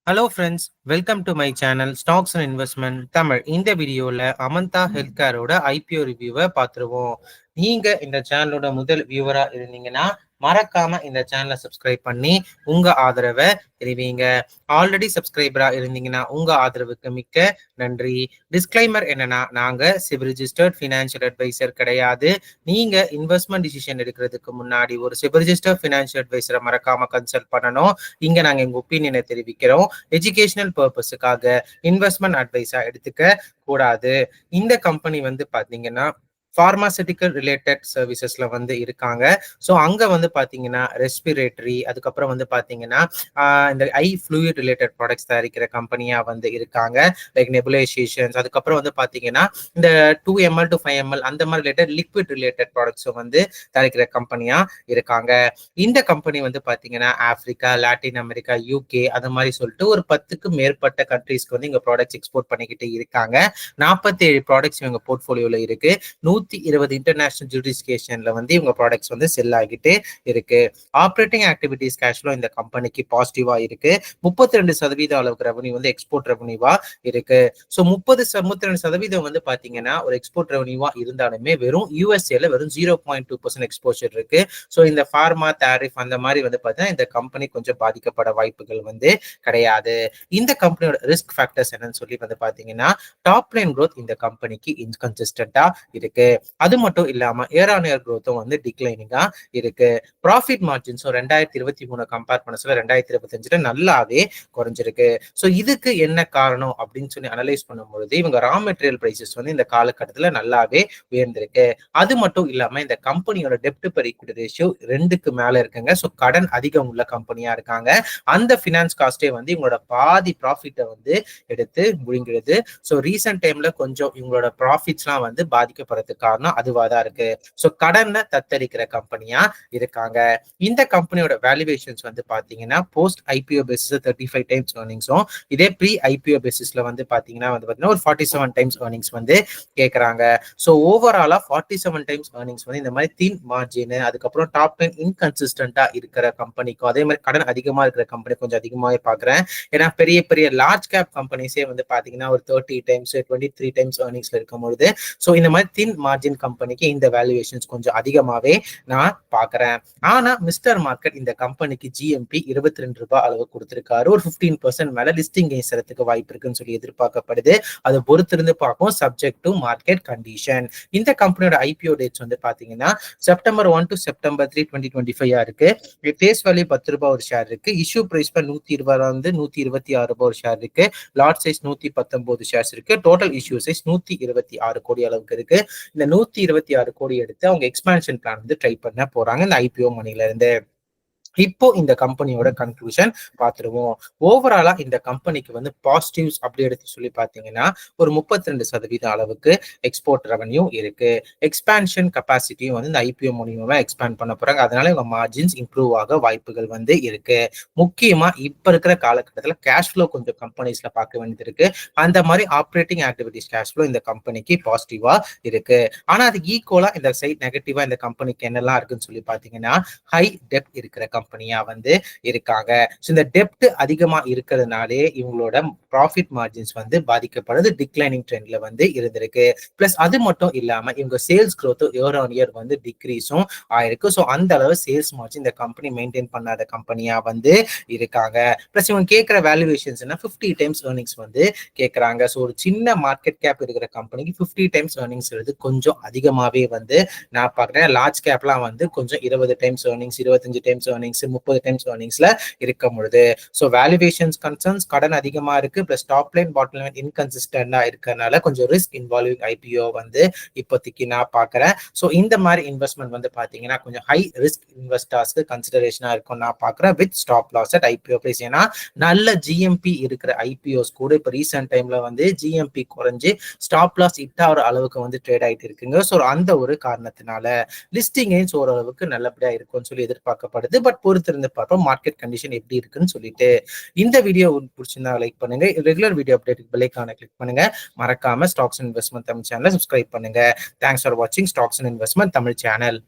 Hello friends, welcome to my channel stocks and investment Tamil. இந்த வீடியோவில் Amanda health கேரோட IPO ரிவ்யூவை பார்த்துருவோம். நீங்க இந்த சேனலோட முதல் வியூவரா இருந்தீங்கன்னா மறக்காம இந்த சேனலை சப்ஸ்கிரைப் பண்ணி உங்க ஆதரவை தெரிவிங்க. ஆல்ரெடி சப்ஸ்கிரைபரா இருந்தீங்கன்னா உங்க ஆதரவுக்கு மிக்க நன்றி. டிஸ்கிளைமர் என்னன்னா, நாங்க சிவில் ரிஜிஸ்டர்ட் ஃபினான்ஷியல் அட்வைசர் கிடையாது. நீங்க இன்வெஸ்ட்மெண்ட் டிசிஷன் எடுக்கிறதுக்கு முன்னாடி ஒரு சிவில் ரிஜிஸ்டர்ட் ஃபினான்ஷியல் அட்வைசரை மறக்காம கன்சல்ட் பண்ணணும். இங்க நாங்க எங்க ஒப்பீனியனை தெரிவிக்கிறோம். எஜுகேஷனல் பர்பஸுக்காக இன்வெஸ்ட்மெண்ட் அட்வைஸா எடுத்துக்க கூடாது. இந்த கம்பெனி பாத்தீங்கன்னா பார்மாசூட்டிக்கல் ரிலேட்டட் சர்வீசஸ்ல இருக்காங்க. ஸோ அங்க பாத்தீங்கன்னா ரெஸ்பிரேட்டரி, அதுக்கப்புறம் பாத்தீங்கன்னா இந்த ஐ ஃப்ளூயிட் ரிலேட்டட் ப்ராடக்ட்ஸ் தயாரிக்கிற கம்பெனியா இருக்காங்க. லைக் நெபுலைசேஷன்ஸ், அதுக்கப்புறம் பாத்தீங்கன்னா இந்த 2 ml to 5 ml அந்த மாதிரி ரிலேட்டட் லிக்விட் ரிலேட்டட் ப்ராடக்ட்ஸும் தயாரிக்கிற கம்பெனியா இருக்காங்க. இந்த கம்பெனி பாத்தீங்கன்னா ஆப்பிரிக்கா, லாட்டின் அமெரிக்கா, யூகே அது மாதிரி சொல்லிட்டு ஒரு 10க்கும் மேற்பட்ட கண்ட்ரீஸ்க்கு இங்க ப்ராடக்ட்ஸ் எக்ஸ்போர்ட் பண்ணிக்கிட்டு இருக்காங்க. 47 ப்ராடக்ட்ஸ் இவங்க போர்ட்ஃபோலியோல இருக்கு. 120 இன்டர்நேஷனல் ஜூரிஸ்டிகேஷன்ல இவங்க ப்ராடக்ட்ஸ் செல் ஆகிட்டு இருக்கு. ஆப்ரேட்டிங் ஆக்டிவிட்டிஸ் கேஷ் ஃப்ளோ இந்த கம்பெனிக்கு பாசிட்டிவா இருக்கு. 32% அளவுக்கு ரெவன்யூ எக்ஸ்போர்ட் ரெவன்யூவா இருக்கு. ஸோ 32% பாத்தீங்கன்னா ஒரு எக்ஸ்போர்ட் ரெவன்யூவா இருந்தாலுமே வெறும் யூஎஸ்ஏல வெறும் 0.2% எக்ஸ்போஷர் இருக்கு. ஸோ இந்த ஃபார்மா டாரிஃப் அந்த மாதிரி பாத்தீங்கன்னா இந்த கம்பெனி கொஞ்சம் பாதிக்கப்பட வாய்ப்புகள் கிடையாது. இந்த கம்பெனியோட ரிஸ்க் ஃபேக்டர்ஸ் என்னன்னு சொல்லி பாத்தீங்கன்னா டாப் லைன் க்ரோத் இந்த கம்பெனிக்கு இன்கன்சிஸ்டன்டா இருக்கு. அது மட்டும் இல்லாம இயர் ஆன் இயர் க்ரோத்தும் டிக்ளைனிங்கா இருக்கு. ப்ராஃபிட் மார்ஜின்ஸும் 2023 கம்பேர் பண்ண சொல்ல 2025 நல்லாவே குறைஞ்சிருக்கு. ஸோ இதுக்கு என்ன காரணம் அப்படின்னு சொல்லி அனலைஸ் பண்ணும்பொழுது இவங்க ரா மெட்டீரியல் பிரைசஸ் இந்த காலகட்டத்தில் நல்லாவே உயர்ந்திருக்கு. அது மட்டும் இல்லாம இந்த கம்பெனியோட டெப்ட் பெர் ஈக்விட்டி ரேஷியோ 2க்கு மேல இருக்குங்க. ஸோ கடன் அதிகம் உள்ள கம்பெனியா இருக்காங்க. அந்த பினான்ஸ் காஸ்டே இவங்களோட பாதி ப்ராஃபிட்டை எடுத்து முழுங்கிடுது. ஸோ ரீசெண்ட் டைம்ல கொஞ்சம் இவங்களோட ப்ராஃபிட்ஸ்லாம் பாதிக்கப்படுறதுக்கு காரணம் அதுவா தான் இருக்கு. ஸோ கடனை தத்தரிக்கிற கம்பெனியா இருக்காங்க. இந்த கம்பெனியோட வேல்யூவேஷன்ஸ் பாத்தீங்கன்னா போஸ்ட் ஐபிஓ பேசிஸ் 35 டைம்ஸ் ஏர்னிங்ஸும், இதே ப்ரீ ஐபிஓ பேசிஸ்ல பாத்தீங்கன்னா ஒரு 47 டைம்ஸ் ஏர்னிங்ஸ் கேட்கறாங்க. ஸோ ஓவராலா 47 டைம்ஸ் ஏர்னிங்ஸ் இந்த மாதிரி தின் மார்ஜின், அதுக்கப்புறம் டாப் லைன் இன்கன்சிஸ்டன்டா இருக்கிற கம்பெனிக்கும் அதே மாதிரி கடன் அதிகமா இருக்கிற கம்பெனி கொஞ்சம் அதிகமாவே பாக்குறேன். ஏன்னா பெரிய பெரிய லார்ஜ் கேப் கம்பெனிஸே பாத்தீங்கன்னா ஒரு 30 டைம்ஸ் 23 டைம்ஸ் ஏர்னிங்ஸ்ல இருக்கும் பொழுது ஸோ இந்த மாதிரி தின் மார்ஜின் கம்பெனிக்கு இந்த வேல்யூவேஷன்ஸ் கொஞ்சம் அதிகமாவே நான் பாக்குறேன். ஆனா மிஸ்டர் மார்க்கெட் இந்த கம்பெனிக்கு ஜிஎம்பி 22 ரூபாய் அளவு கொடுத்திருக்காரு. ஒரு 15% மேல லிஸ்டிங் கெயின் செய்யறதுக்கு வாய்ப்பு இருக்குன்னு சொல்லி எதிர்பார்க்கப்படுது. அதை பொறுத்திருந்து பார்க்கும், சப்ஜெக்ட் டு மார்க்கெட் கண்டிஷன். இந்த கம்பெனியோட ஐபிஓ டேட்ஸ் பாத்தீங்கன்னா செப்டம்பர் 1 to செப்டம்பர் 3, 2025 இருக்கு. ஃபேஸ் வேல்யூ 10 ரூபாய் ஒரு ஷேர் இருக்கு. இஷ்யூ பிரைஸ் 120 126 ரூபாய் ஒரு ஷேர் இருக்கு. லாட் சைஸ் 119 ஷேர்ஸ் இருக்கு. டோட்டல் இஷ்யூ சைஸ் 126 கோடி அளவுக்கு இருக்கு. இந்த 126 கோடி எடுத்து அவங்க எக்ஸ்பான்ஷன் பிளான் ட்ரை பண்ண போறாங்க இந்த ஐபிஓ மணில இருந்து. இப்போ இந்த கம்பெனியோட கன்க்ளூஷன் பார்த்துருவோம். ஓவராலா இந்த கம்பெனிக்கு பாசிட்டிவ்ஸ் அப்படி எடுத்து சொல்லி பார்த்தீங்கன்னா ஒரு 32% அளவுக்கு எக்ஸ்போர்ட் ரெவன்யூ இருக்கு. எக்ஸ்பான்ஷன் கெப்பாசிட்டியும் இந்த ஐபிஓ மூலியமா எக்ஸ்பேண்ட் பண்ண போறாங்க. அதனால இவங்க மார்ஜின்ஸ் இம்ப்ரூவ் ஆக வாய்ப்புகள் இருக்கு. முக்கியமா இப்ப இருக்கிற காலகட்டத்தில் கேஷ் ஃப்ளோ கொஞ்சம் கம்பெனிஸ்ல பார்க்க வேண்டியது இருக்கு. அந்த மாதிரி ஆப்ரேட்டிங் ஆக்டிவிட்டிஸ் கேஷ் ஃப்ளோ இந்த கம்பெனிக்கு பாசிட்டிவா இருக்கு. ஆனா அது ஈக்குவலா இந்த சைட் நெகட்டிவா இந்த கம்பெனிக்கு என்னெல்லாம் இருக்குன்னு சொல்லி பார்த்தீங்கன்னா ஹை டெப்ட் இருக்கிற கம்பெனியா இருக்காங்க. இந்த டெப்ட் அதிகமா இருக்கிறதுனாலே இவங்களோட ப்ராஃபிட் மார்ஜின்ஸ் பாதிக்கப்படுது. டிக்ளைனிங் ட்ரெண்ட்ல இருந்திருக்கு. பிளஸ் அது மட்டும் இல்லாம இவங்க sales growth year on year டிக்ரீஸும் ஆயிருக்கு. ஸோ அந்த அளவு சேல்ஸ் மார்ஜின் இந்த கம்பெனி மெயின்டைன் பண்ணாத கம்பெனியா இருக்காங்க. பிளஸ் இவங்க கேட்கிற வேல்யூவேஷன்ஸ் 50 டைம்ஸ் ஏர்னிங்ஸ் கேட்கறாங்க. ஸோ ஒரு சின்ன மார்க்கெட் கேப் இருக்கிற கம்பெனிக்கு 50 டைம்ஸ் ஏர்னிங்ஸ் கொஞ்சம் அதிகமாவே நான் பாக்குறேன். லார்ஜ் கேப்லாம் கொஞ்சம் 20 times earnings, 25 times earnings, 30 times ஏர்னிங்ஸ்ல இருக்கும் பொழுது ஸோ வேல்யூவேஷன்ஸ் கன்சர்ன்ஸ், கடன் அதிகமா இருக்கு. Plus top line bottom line இன்கன்சிஸ்டன்டா இருக்கறனால கொஞ்சம் ரிஸ்க் இன்வால்விங் ஐபிஓ இப்போதைக்கு நான் பாக்குறேன். ஸோ இந்த மாதிரி இன்வெஸ்ட்மெண்ட் பாத்தீங்கன்னா கொஞ்சம் ஹை ரிஸ்க் இன்வெஸ்டர்ஸ்க்கு கன்சிடரேஷனா இருக்கும் நான் பாக்குறேன். With stop loss at IPO price. ஏன்னா நல்ல ஜிஎம்பி இருக்கிற ஐபிஓஸ் கூட இப்ப ரீசெண்ட் டைம்ல ஜிஎம்பி குறைஞ்சு ஸ்டாப் லாஸ் ஹிட் ஆகிற அளவுக்கு ட்ரேட் ஆயிட்டு இருக்குங்க. ஸோ அந்த ஒரு காரணத்தினால லிஸ்டிங் ஓரளவுக்கு நல்லபடியா இருக்கும்னு சொல்லி எதிர்பார்க்கப்படுது. பட் பொறுத்திருந்து பார்ப்போம் மார்க்கெட் கண்டிஷன் எப்படி இருக்குன்னு சொல்லிட்டு. இந்த வீடியோ பிடிச்சிருந்தா லைக் பண்ணுங்க. ரெகுலர் வீடியோ அப்டேட் பெல்லைக்கான கிளிக் பண்ணுங்க. மறக்காம ஸ்டாக்ஸ் இன்வெஸ்ட்மெண்ட் தமிழ் சேனலை சப்ஸ்கிரைப் பண்ணுங்க. தேங்க்ஸ் ஃபார் வாட்சிங் ஸ்டாக்ஸ் இன்வெஸ்ட்மெண்ட் தமிழ் சேனல்.